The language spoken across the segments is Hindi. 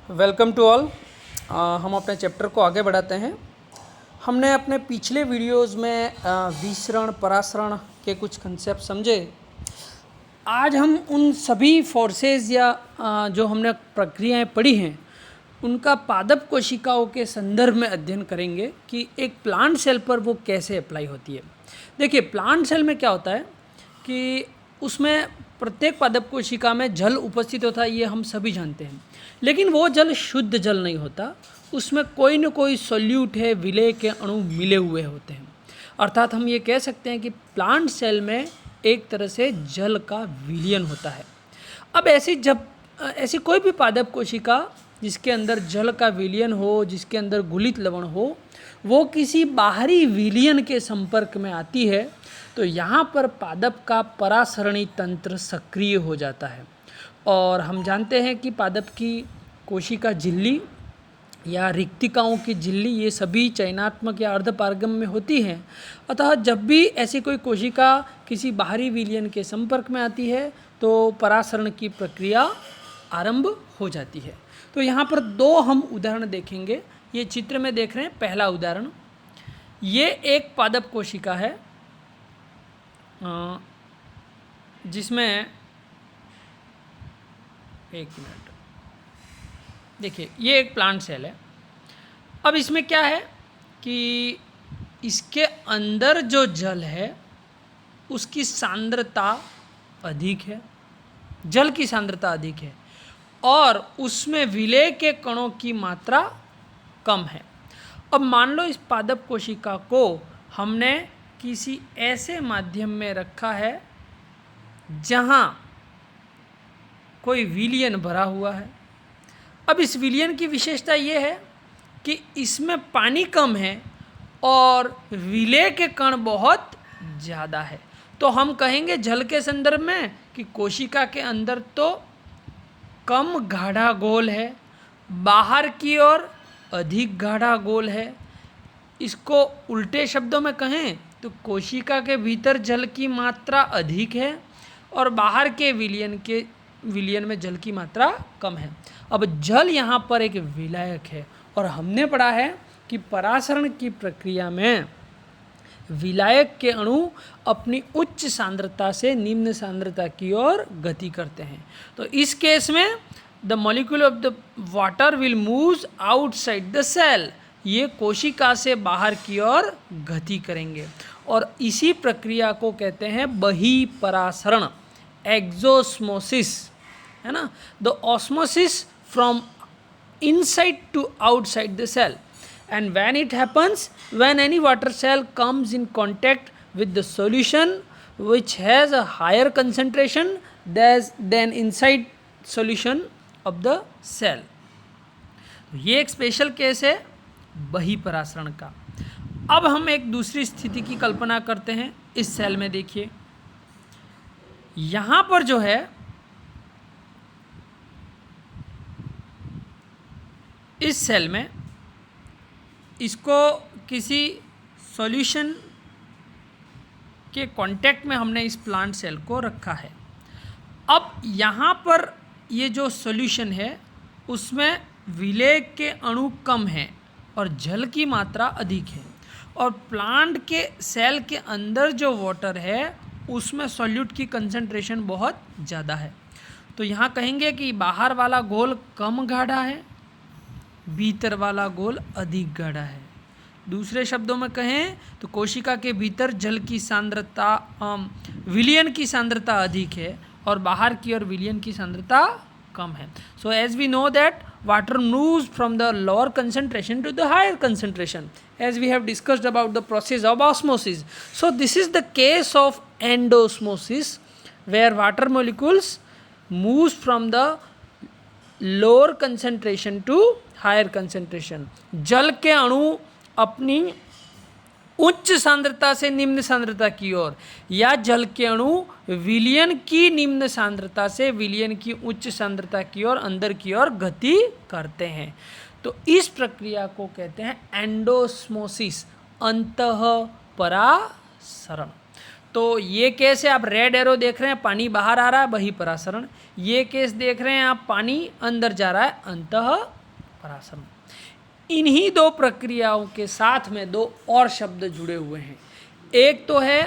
Welcome to all. हम अपने चैप्टर को आगे बढ़ाते हैं। हमने अपने पिछले वीडियोस में विसरण परासरण के कुछ कंसेप्ट समझे। आज हम उन सभी फोर्सेस या जो हमने प्रक्रियाएं पढ़ी हैं उनका पादप कोशिकाओं के संदर्भ में अध्ययन करेंगे कि एक प्लांट सेल पर वो कैसे अप्लाई होती है। देखिए, प्लांट सेल में क्या होता है कि उसमें प्रत्येक पादप कोशिका में जल उपस्थित होता है, ये हम सभी जानते हैं। लेकिन वो जल शुद्ध जल नहीं होता, उसमें कोई न कोई सोल्यूट है, विलेय के अणु मिले हुए होते हैं। अर्थात हम ये कह सकते हैं कि प्लांट सेल में एक तरह से जल का विलयन होता है। अब ऐसी कोई भी पादप कोशिका जिसके अंदर जल का विलयन हो, जिसके अंदर गुलित लवण हो, वो किसी बाहरी विलयन के संपर्क में आती है तो यहाँ पर पादप का परासरणी तंत्र सक्रिय हो जाता है। और हम जानते हैं कि पादप की कोशिका झिल्ली या रिक्तिकाओं की झिल्ली ये सभी चयनात्मक या अर्धपारगम में होती हैं। अतः जब भी ऐसी कोई कोशिका किसी बाहरी विलयन के संपर्क में आती है तो परासरण की प्रक्रिया आरंभ हो जाती है। तो यहाँ पर दो हम उदाहरण देखेंगे। ये चित्र में देख रहे हैं पहला उदाहरण, ये एक पादप कोशिका है जिसमें एक मिनट देखिए, ये एक प्लांट सेल है। अब इसमें क्या है कि इसके अंदर जो जल है उसकी सांद्रता अधिक है, जल की सांद्रता अधिक है और उसमें विलेय के कणों की मात्रा कम है। अब मान लो इस पादप कोशिका को हमने किसी ऐसे माध्यम में रखा है जहाँ कोई विलयन भरा हुआ है। अब इस विलयन की विशेषता ये है कि इसमें पानी कम है और विलेय के कण बहुत ज़्यादा है। तो हम कहेंगे जल के संदर्भ में कि कोशिका के अंदर तो कम गाढ़ा गोल है, बाहर की ओर अधिक गाढ़ा गोल है। इसको उल्टे शब्दों में कहें तो कोशिका के भीतर जल की मात्रा अधिक है और बाहर के विलयन में जल की मात्रा कम है। अब जल यहाँ पर एक विलायक है और हमने पढ़ा है कि परासरण की प्रक्रिया में विलायक के अणु अपनी उच्च सांद्रता से निम्न सांद्रता की ओर गति करते हैं। तो इस केस में the molecule of the water will moves outside the cell, ये कोशिका से बाहर की ओर गति करेंगे और इसी प्रक्रिया को कहते हैं बहिपरासरण, एक्सोस्मोसिस, है ना। The osmosis from inside to outside the cell, and when it happens, when any water cell comes in contact with the solution which has a higher concentration than inside solution of the cell, ये एक स्पेशल केस है बहिपरासरण का। अब हम एक दूसरी स्थिति की कल्पना करते हैं। इस सेल में देखिए, यहाँ पर जो है इस सेल में इसको किसी सॉल्यूशन के कांटेक्ट में हमने इस प्लांट सेल को रखा है। अब यहाँ पर ये जो सॉल्यूशन है उसमें विलेय के अणु कम हैं और जल की मात्रा अधिक है और प्लांट के सेल के अंदर जो वाटर है उसमें सॉल्यूट की कंसंट्रेशन बहुत ज़्यादा है। तो यहाँ कहेंगे कि बाहर वाला गोल कम गाढ़ा है, भीतर वाला गोल अधिक गाढ़ा है। दूसरे शब्दों में कहें तो कोशिका के भीतर जल की सांद्रता विलयन की सांद्रता अधिक है और बाहर की ओर विलयन की सांद्रता कम है। So as we know that water moves from the lower concentration to the higher concentration as we have discussed about the process of osmosis. So this is the case of endosmosis where water molecules moves from the lower concentration to higher concentration. जल के अणु अपनी उच्च सांद्रता से निम्न सांद्रता की ओर या जल के अणु विलयन की निम्न सांद्रता से विलयन की उच्च सांद्रता की ओर अंदर की ओर गति करते हैं। तो इस प्रक्रिया को कहते हैं एंडोस्मोसिस, अंतःपरासरण। तो ये केस है, आप रेड एरो देख रहे हैं, पानी बाहर आ रहा है, बहिपरासरण। ये केस देख रहे हैं आप, पानी अंदर जा रहा है, अंतः परासरण। इन्हीं दो प्रक्रियाओं के साथ में दो और शब्द जुड़े हुए हैं। एक तो है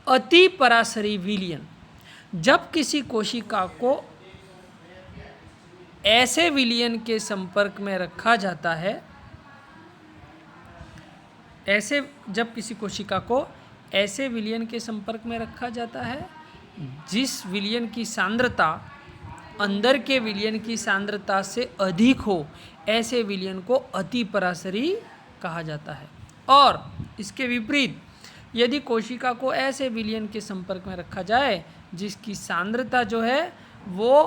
अति परासरी विलयन। जब किसी कोशिका को ऐसे विलयन के संपर्क में रखा जाता है, जब किसी कोशिका को ऐसे विलयन के संपर्क में रखा जाता है जिस विलयन की सांद्रता अंदर के विलयन की सांद्रता से अधिक हो, ऐसे विलयन को अति परासरी कहा जाता है। और इसके विपरीत यदि कोशिका को ऐसे विलयन के संपर्क में रखा जाए जिसकी सांद्रता जो है वो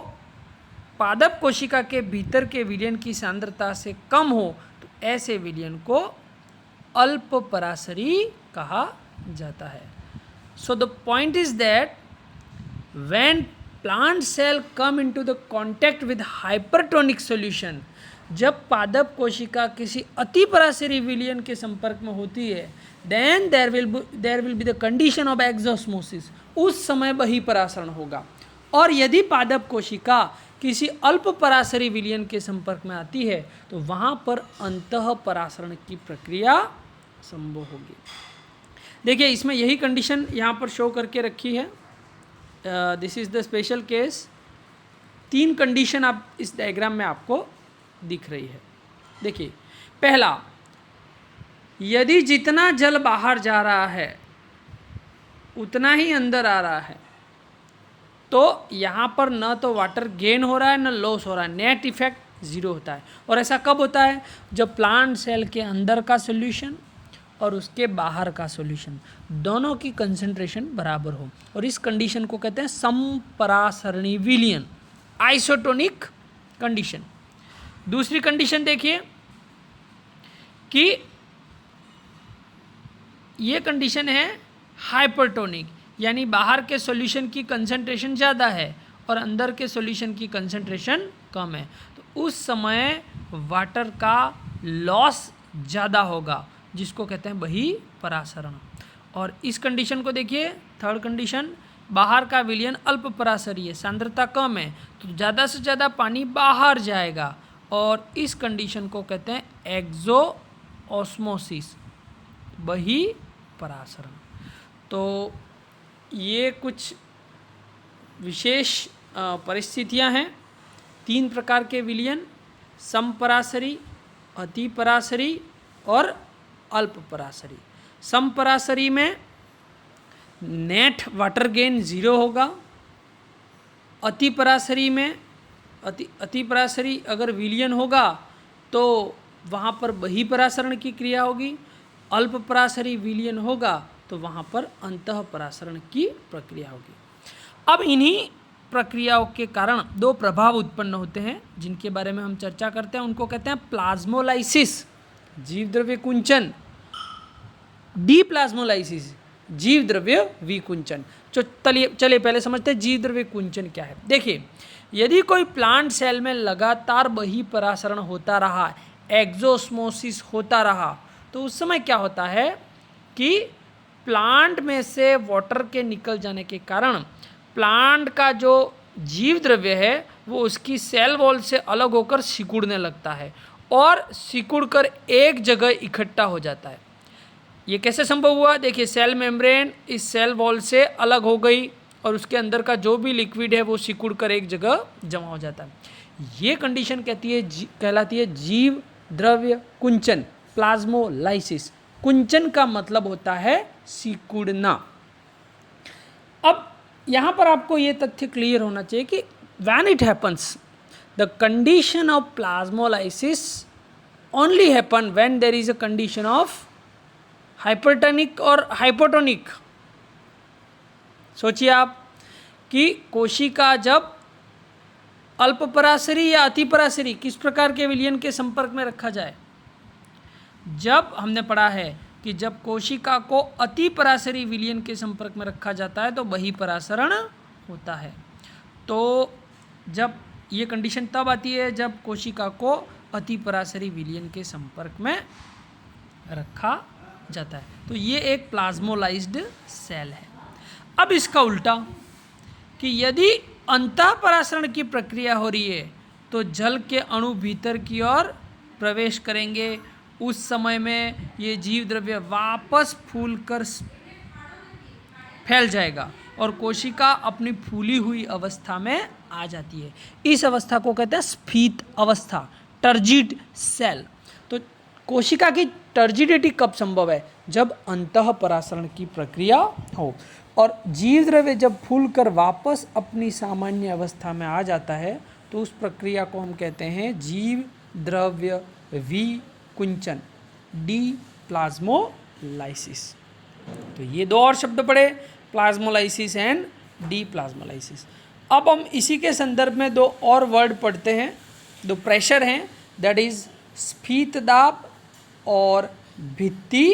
पादप कोशिका के भीतर के विलयन की सांद्रता से कम हो, तो ऐसे विलयन को अल्प परासरी कहा जाता है। So the point is that when plant cell come into the contact with hypertonic solution, जब पादप कोशिका किसी अति परासरी विलयन के संपर्क में होती है, then there will be the condition of exosmosis, उस समय बहिपरासरण होगा। और यदि पादप कोशिका किसी अल्प परासरी विलयन के संपर्क में आती है तो वहाँ पर अंतः परासरण की प्रक्रिया संभव होगी। देखिए इसमें यही कंडीशन यहाँ पर शो करके रखी है। This is the special case. 3 condition आप इस डायग्राम में आपको दिख रही है। देखिए पहला, यदि जितना जल बाहर जा रहा है उतना ही अंदर आ रहा है, तो यहाँ पर न तो वाटर गेन हो रहा है न लॉस हो रहा है, नेट इफेक्ट 0 होता है। और ऐसा कब होता है? जब प्लांट सेल के अंदर का सॉल्यूशन और उसके बाहर का सॉल्यूशन दोनों की कंसंट्रेशन बराबर हो, और इस कंडीशन को कहते हैं समपरासरणी विलयन, आइसोटोनिक कंडीशन। दूसरी कंडीशन देखिए कि ये कंडीशन है हाइपरटोनिक, यानी बाहर के सॉल्यूशन की कंसंट्रेशन ज़्यादा है और अंदर के सॉल्यूशन की कंसंट्रेशन कम है, तो उस समय वाटर का लॉस ज़्यादा होगा, जिसको कहते हैं बहिपरासरण। और इस कंडीशन को देखिए, थर्ड कंडीशन, बाहर का विलयन अल्प परासरी है, सांद्रता कम है, तो ज़्यादा से ज़्यादा पानी बाहर जाएगा, और इस कंडीशन को कहते हैं एक्सो ऑस्मोसिस, बहिपरासरण। तो ये कुछ विशेष परिस्थितियां हैं। 3 प्रकार के विलयन, समपरासरी, अतिपरासरी और अल्पपरासरी। समपरासरी में नेट वाटर गेन 0 होगा। अतिपरासरी में अतिपरासरी अगर विलयन होगा तो वहाँ पर बहिपरासरण की क्रिया होगी। अल्पपरासरी विलयन होगा तो वहाँ पर अंतःपरासरण की प्रक्रिया होगी। अब इन्हीं प्रक्रियाओं के कारण 2 प्रभाव उत्पन्न होते हैं जिनके बारे में हम चर्चा करते हैं। उनको कहते हैं प्लाज्मोलाइसिस, जीव द्रव्य कुंचन, डीप्लाज्मोलाइसिस, जीव द्रव्य विकुंचन। चलिए पहले समझते हैं जीव द्रव्य कुंचन क्या है। देखिए, यदि कोई प्लांट सेल में लगातार बहिपरासरण होता रहा, एक्सोस्मोसिस होता रहा, तो उस समय क्या होता है कि प्लांट में से वाटर के निकल जाने के कारण प्लांट का जो जीव द्रव्य है वो उसकी सेल वॉल से अलग होकर सिकुड़ने लगता है और सिकुड़ कर एक जगह इकट्ठा हो जाता है। ये कैसे संभव हुआ? देखिए, सेल मेम्ब्रेन इस सेल वॉल से अलग हो गई और उसके अंदर का जो भी लिक्विड है वो सिकुड़ कर एक जगह जमा हो जाता है। ये कंडीशन कहलाती है जीव द्रव्य कुंचन, प्लाज्मोलाइसिस। कुंचन का मतलब होता है सिकुड़ना। अब यहाँ पर आपको ये तथ्य क्लियर होना चाहिए कि when it happens, the condition of plasmolysis only happen when there is a condition of hypertonic और हाइपोटोनिक। सोचिए आप कि कोशिका जब अल्पपरासरी या अतिपरासरी किस प्रकार के विलयन के संपर्क में रखा जाए। जब हमने पढ़ा है कि जब कोशिका को अतिपरासरी विलयन के संपर्क में रखा जाता है तो बहिपरासरण होता है। तो जब ये कंडीशन तब आती है जब कोशिका को अतिपरासरी विलयन के संपर्क में रखा जाता है। तो ये एक प्लाज्मोलाइज्ड सेल है। अब इसका उल्टा कि यदि अंतःपरासरण की प्रक्रिया हो रही है तो जल के अणु भीतर की ओर प्रवेश करेंगे उस समय में ये जीव द्रव्य वापस फूलकर फैल जाएगा और कोशिका अपनी फूली हुई अवस्था में आ जाती है। इस अवस्था को कहते हैं स्फीत अवस्था, टर्जिड सेल। तो कोशिका की टर्जिडिटी कब संभव है? जब अंतः परासरण की प्रक्रिया हो और जीव द्रव्य जब फूलकर वापस अपनी सामान्य अवस्था में आ जाता है तो उस प्रक्रिया को हम कहते हैं जीव द्रव्य विकुंचन, डी प्लाज्मोलाइसिस। तो ये दो और शब्द पढ़े, प्लाज्मोलाइसिस एंड डी प्लाज्मोलाइसिस। अब हम इसी के संदर्भ में दो और वर्ड पढ़ते हैं, दो प्रेशर हैं, दैट इज स्फीत दाब और भित्ति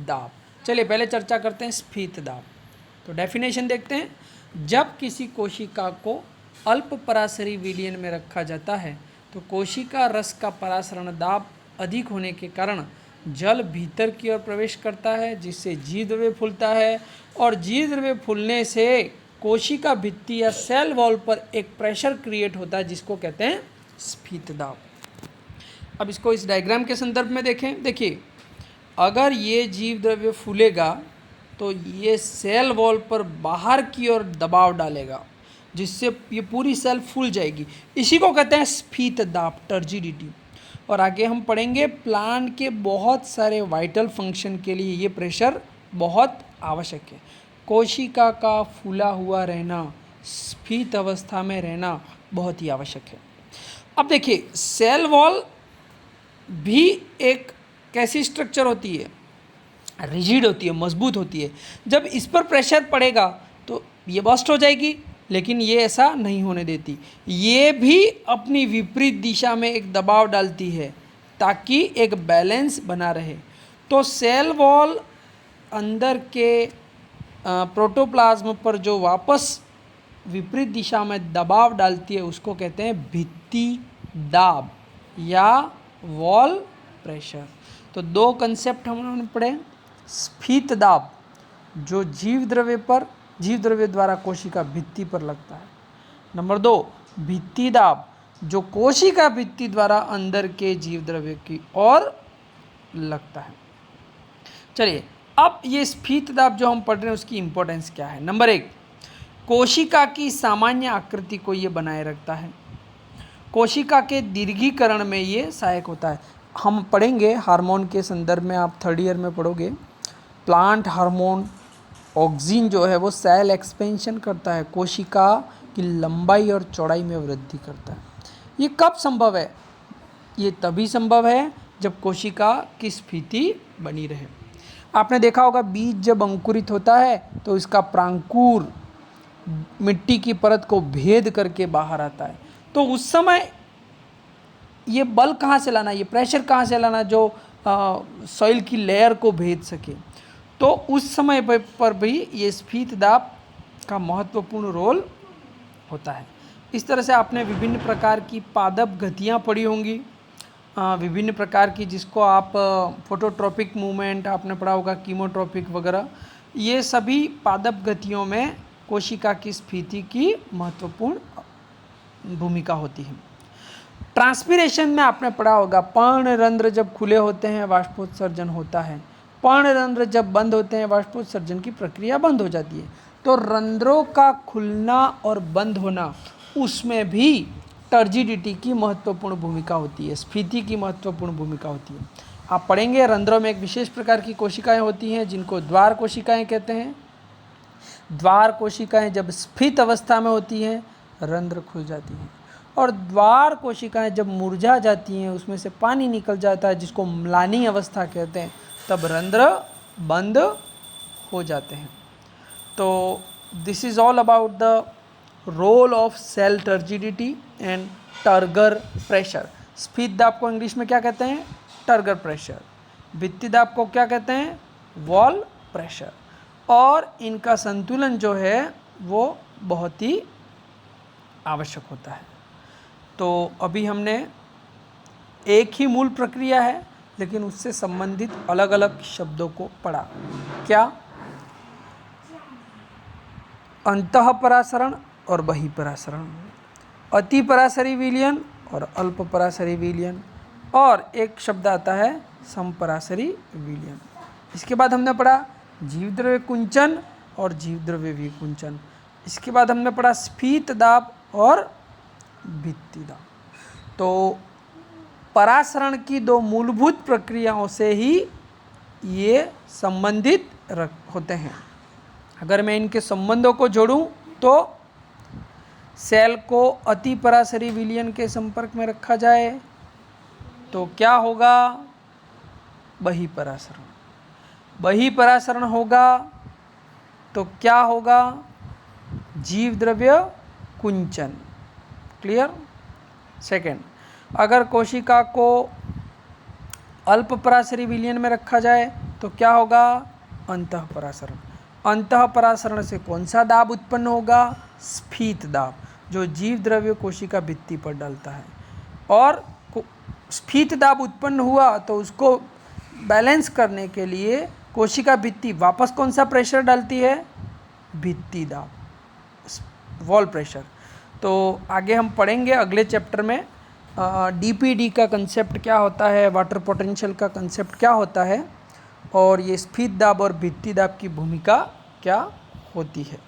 दाब। चलिए पहले चर्चा करते हैं स्फीत दाब। तो डेफिनेशन देखते हैं। जब किसी कोशिका को अल्प परासरी विलयन में रखा जाता है तो कोशिका रस का परासरण दाब अधिक होने के कारण जल भीतर की ओर प्रवेश करता है जिससे जीव द्रव्य फूलता है और जीव द्रव्य फूलने से कोशिका भित्ति या सेल वॉल पर एक प्रेशर क्रिएट होता है जिसको कहते हैं स्फीत दाब। अब इसको इस डायग्राम के संदर्भ में देखें। देखिए, अगर ये जीव द्रव्य फूलेगा तो ये सेल वॉल पर बाहर की ओर दबाव डालेगा जिससे ये पूरी सेल फूल जाएगी। इसी को कहते हैं स्फीत दाब, टर्जिडिटी। और आगे हम पढ़ेंगे प्लांट के बहुत सारे वाइटल फंक्शन के लिए ये प्रेशर बहुत आवश्यक है। कोशिका का फूला हुआ रहना, स्फीत अवस्था में रहना बहुत ही आवश्यक है। अब देखिए, सेल वॉल भी एक कैसी स्ट्रक्चर होती है? रिजिड होती है, मजबूत होती है। जब इस पर प्रेशर पड़ेगा तो ये बस्ट हो जाएगी, लेकिन ये ऐसा नहीं होने देती। ये भी अपनी विपरीत दिशा में एक दबाव डालती है ताकि एक बैलेंस बना रहे। तो सेल वॉल अंदर के प्रोटोप्लाज्म पर जो वापस विपरीत दिशा में दबाव डालती है उसको कहते हैं भित्ति दाब या वॉल प्रेशर। तो दो कंसेप्ट हमने पढ़े। स्फीत दाब जो जीव द्रव्य द्वारा कोशिका भित्ति पर लगता है। नंबर 2, भित्ति दाब जो कोशिका भित्ति द्वारा अंदर के जीव द्रव्य की ओर लगता है। चलिए, अब ये स्फीत दाब जो हम पढ़ रहे हैं उसकी इंपॉर्टेंस क्या है? नंबर 1, कोशिका की सामान्य आकृति को ये बनाए रखता है। कोशिका के दीर्घीकरण में ये सहायक होता है। हम पढ़ेंगे हार्मोन के संदर्भ में, आप 3rd ईयर में पढ़ोगे। प्लांट हार्मोन ऑक्सिन जो है वो सेल एक्सपेंशन करता है, कोशिका की लंबाई और चौड़ाई में वृद्धि करता है। ये कब संभव है? ये तभी संभव है जब कोशिका की स्फीति बनी रहे। आपने देखा होगा बीज जब अंकुरित होता है तो इसका प्रांकुर मिट्टी की परत को भेद करके बाहर आता है। तो उस समय ये बल कहाँ से लाना, ये प्रेशर कहाँ से लाना जो सॉइल की लेयर को भेद सके। तो उस समय पर भी ये स्फीत दाब का महत्वपूर्ण रोल होता है। इस तरह से आपने विभिन्न प्रकार की पादप गतियाँ पढ़ी होंगी, विभिन्न प्रकार की, जिसको आप फोटोट्रॉपिक मूवमेंट आपने पढ़ा होगा, कीमोट्रॉपिक वगैरह। ये सभी पादप गतियों में कोशिका की स्फीति की महत्वपूर्ण भूमिका होती है। ट्रांसपिरेशन में आपने पढ़ा होगा पर्णरंध्र जब खुले होते हैं वाष्पोत्सर्जन होता है, पर्णरंध्र जब बंद होते हैं वाष्पोत्सर्जन की प्रक्रिया बंद हो जाती है। तो रंध्रों का खुलना और बंद होना, उसमें भी टर्जिडिटी की महत्वपूर्ण भूमिका होती है, स्फीति की महत्वपूर्ण भूमिका होती है। आप पढ़ेंगे रंध्रों में एक विशेष प्रकार की कोशिकाएं होती हैं जिनको द्वार कोशिकाएं कहते हैं। द्वार कोशिकाएं जब स्फीत अवस्था में होती हैं रंध्र खुल जाती हैं, और द्वार कोशिकाएं जब मुरझा जाती हैं, उसमें से पानी निकल जाता है जिसको म्लानी अवस्था कहते हैं, तब रंध्र बंद हो जाते हैं। तो this is all about the role of cell turgidity and turgor pressure. स्फीत दाब को इंग्लिश में क्या कहते हैं? Turgor pressure. भित्ति दाब को क्या कहते हैं? Wall pressure. और इनका संतुलन जो है वो बहुत ही आवश्यक होता है। तो अभी हमने एक ही मूल प्रक्रिया है लेकिन उससे संबंधित अलग अलग शब्दों को पढ़ा। क्या? अंतः परासरण और बहिः परासरण, अति परासरी विलयन और अल्प परासरी विलयन, और एक शब्द आता है समपराशरी विलयन। इसके बाद हमने पढ़ा जीवद्रव्य कुंचन और जीवद्रव्य विकुंचन। इसके बाद हमने पढ़ा स्फीत दाब और भित्ति दाब। तो परासरण की दो मूलभूत प्रक्रियाओं से ही ये संबंधित होते हैं। अगर मैं इनके संबंधों को जोड़ूं तो सेल को अति पराशरी विलयन के संपर्क में रखा जाए तो क्या होगा? बहिपरासरण। बहिपरासरण होगा तो क्या होगा? जीवद्रव्य कुंचन। क्लियर? सेकेंड, अगर कोशिका को अल्पपराशरी विलयन में रखा जाए तो क्या होगा? अंतःपरासरण। अंतःपरासरण से कौन सा दाब उत्पन्न होगा? स्फीत दाब, जो जीव द्रव्य कोशिका भित्ति पर डालता है। और स्फीत दाब उत्पन्न हुआ तो उसको बैलेंस करने के लिए कोशिका भित्ति वापस कौन सा प्रेशर डालती है? भित्ति दाब, वॉल प्रेशर। तो आगे हम पढ़ेंगे अगले चैप्टर में डीपीडी का कंसेप्ट क्या होता है, वाटर पोटेंशियल का कंसेप्ट क्या होता है, और ये स्फीत दाब और भित्ति दाब की भूमिका क्या होती है।